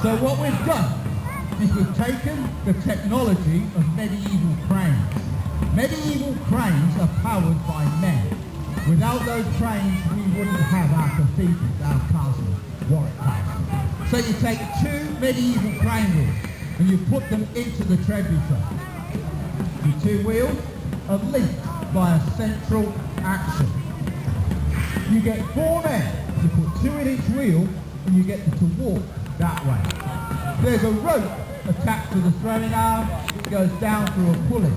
So what we've done is we've taken the technology of medieval cranes. Medieval cranes are powered by men. Without those cranes, we wouldn't have our cathedrals, our castle, Warwick Castle. So you take two medieval crane wheels and you put them into the trebuchet. The two wheels are linked by a central axle. You get four men. You put two in each wheel and you get them to walk that way. There's a rope attached to the throwing arm. It goes down through a pulley.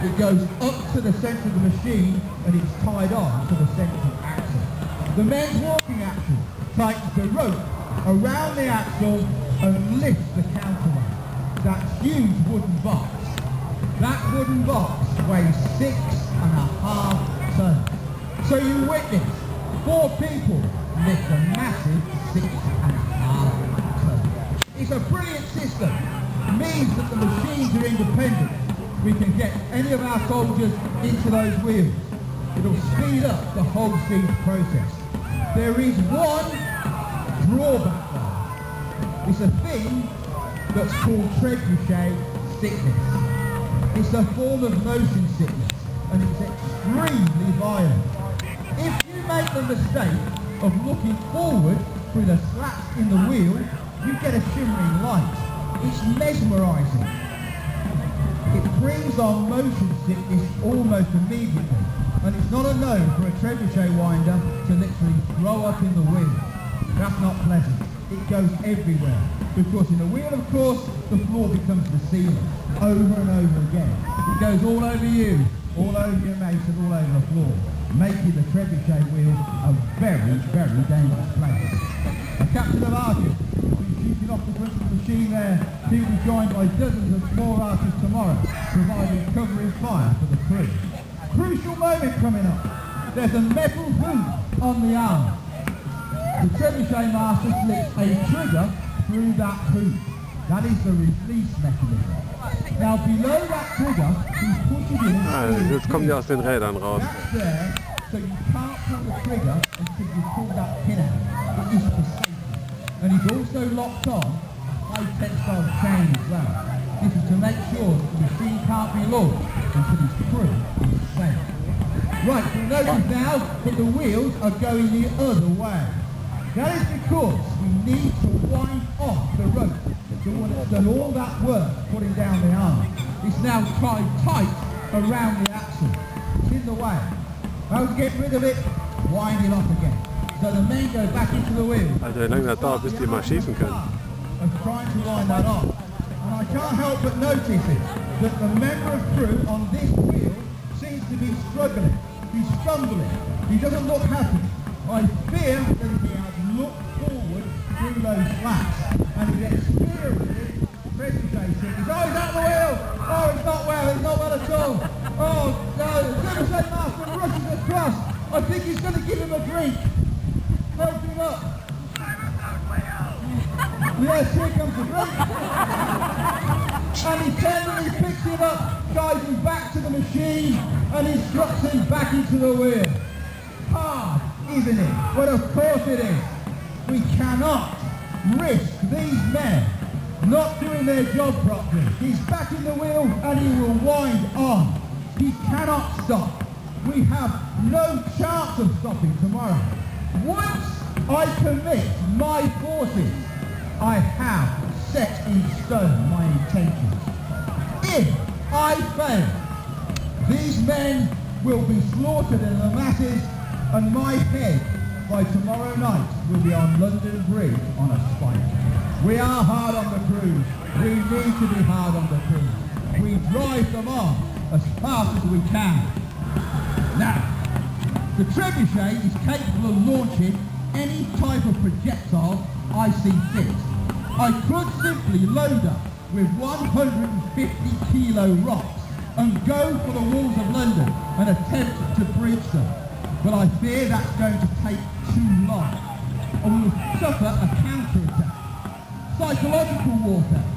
It goes up to the centre of the machine and it's tied on to the central axle. The men's walking axle tightens the rope around the axle and lifts the counterweight. That huge wooden box. That wooden box weighs 6.5 tons. So you witness 4 people lift a massive 6.5 tons. It's a brilliant system. It means that the machines are independent. We can get any of our soldiers into those wheels. It'll speed up the whole siege process. There is one drawback though. It's a thing that's called trebuchet sickness. It's a form of motion sickness and it's extremely violent. If you make the mistake of looking forward through the slats in the wheel, you get a shimmering light. It's mesmerising. It brings on motion sickness almost immediately, and it's not a no for a trebuchet winder to literally throw up in the wheel. That's not pleasant. It goes everywhere, because in a wheel, of course, the floor becomes the ceiling, over and over again. It goes all over you, all over your mates, and all over the floor, making the trebuchet wheel a very, very dangerous place. A captain of archers shooting off the front of the machine there. He'll be joined by dozens of more archers tomorrow, providing covering fire for the crew. Crucial moment coming up. There's a metal hoop on the arm. The trebuchet master slips a trigger through that hoop. That is the release mechanism. Now below that trigger, he's pushing in. Jetzt kommen die aus den Rädern raus. That's there, so you can't pull the trigger until you pull that pin out. It is for safety. And he's also locked on high tensile chain as well. This is to make sure that the machine can't be launched until his crew is safe. Right, you'll notice now that the wheels are going the other way. That is because we need to wind off the rope. The one that's done all that work putting down the arm. It's now tied tight around the axle. It's in the way. How to get rid of it? Wind it off again. So the men go back into the wheel. Alter, wie lange das dauert, bis die mal schießen können. And trying to line that off. And I can't help but notice it, that the member of crew on this wheel seems to be struggling. He's stumbling. He doesn't look happy. I fear that he has looked forward through those slats and he's experienced presentation. He's, oh, he's out the wheel! Oh, he's not well at all. Oh, no, the Trebuchet master rushes across. I think he's going to give him a drink. Help him up. Yes, here comes the drink. And he tenderly picks him up, guides him back to the machine, and instructs him back into the wheel. Hard, isn't it? But of course it is. We cannot risk these men not doing their job properly. He's back in the wheel and he will wind on. He cannot stop. We have no chance of stopping tomorrow. Once I commit my forces, I have set in stone my intentions. If I fail, these men will be slaughtered in the masses and my head by tomorrow night will be on London Bridge on a spike. We are hard on the crews. We need to be hard on the crews. We drive them on as fast as we can. Now, the trebuchet is capable of launching any type of projectile I see fit. I could simply load up with 150 kilo rocks and go for the walls of London and attempt to breach them. But I fear that's going to take too long and we'll suffer a counterattack. Psychological warfare.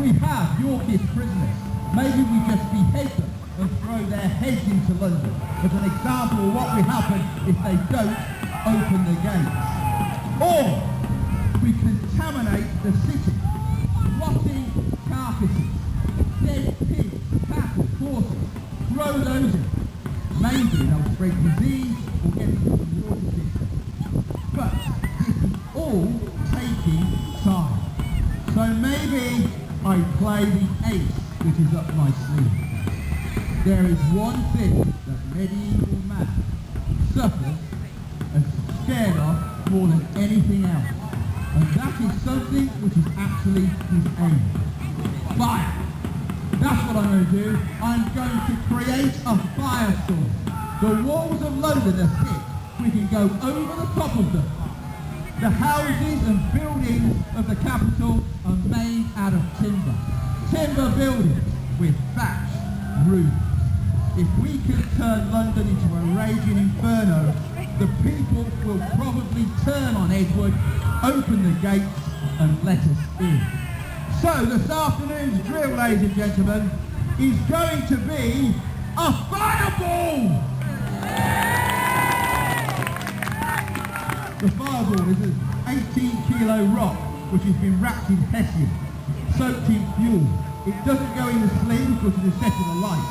We have Yorkist prisoners. Maybe we just behead them and throw their heads into London as an example of what will happen if they don't open the gates. Or we contaminate the city blow those in. Maybe they'll spread disease or get into the water system. But this is all taking time. So maybe I play the ace which is up my sleeve. There is one thing that medieval man suffers and scared of more than anything else. And that is something which is actually his aim. Fire. That's what I'm going to do. I'm going to create a firestorm. The walls of London are thick. We can go over the top of them. The houses and buildings of the capital are made out of timber. Timber buildings with thatched roofs. If we can turn London into a raging inferno, the people will probably turn on Edward, open the gates and let us in. So this afternoon's drill, ladies and gentlemen, is going to be a fireball! The fireball is an 18-kilo rock which has been wrapped in hessian, soaked in fuel. It doesn't go in the sling because it is set in a light.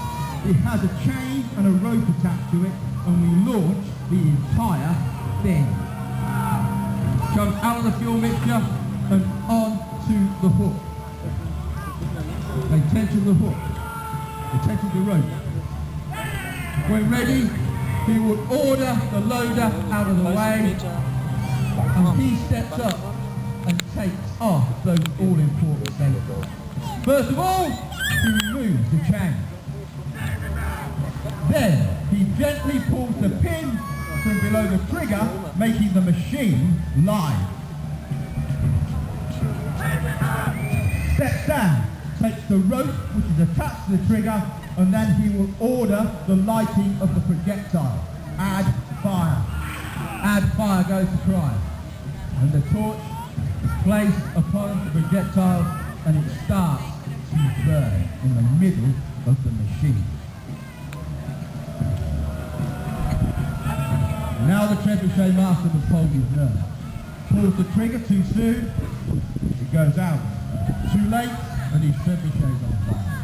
It has a chain and a rope attached to it, and we launch the entire thing. Comes out of the fuel mixture and onto the hook. They tension the hook. They tension the rope. When ready, he will order the loader out of the way, and he steps up and takes off those all-important staples. First of all, he removes the chain. Then he gently pulls the pin from below the trigger, making the machine live. Steps down, takes the rope which is attached to the trigger, and then he will order the lighting of the projectile. Add fire. Add fire goes to cry. And the torch is placed upon the projectile and it starts to burn in the middle of the machine. Now the trebuchet master must hold his nerve. Pulls the trigger too soon, it goes out. Too late, and his trebuchet's on fire.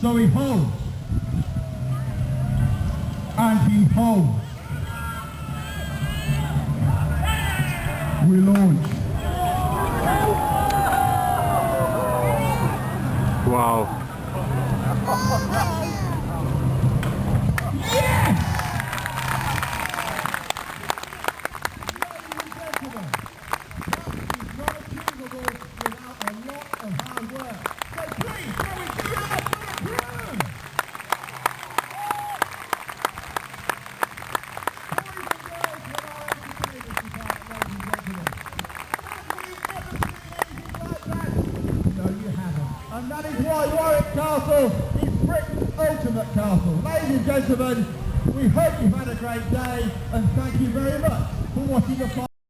So he holds. And he holds. We launch. Wow. Yes! And that is why Warwick Castle is Britain's ultimate castle. Ladies and gentlemen, we hope you've had a great day and thank you very much for watching the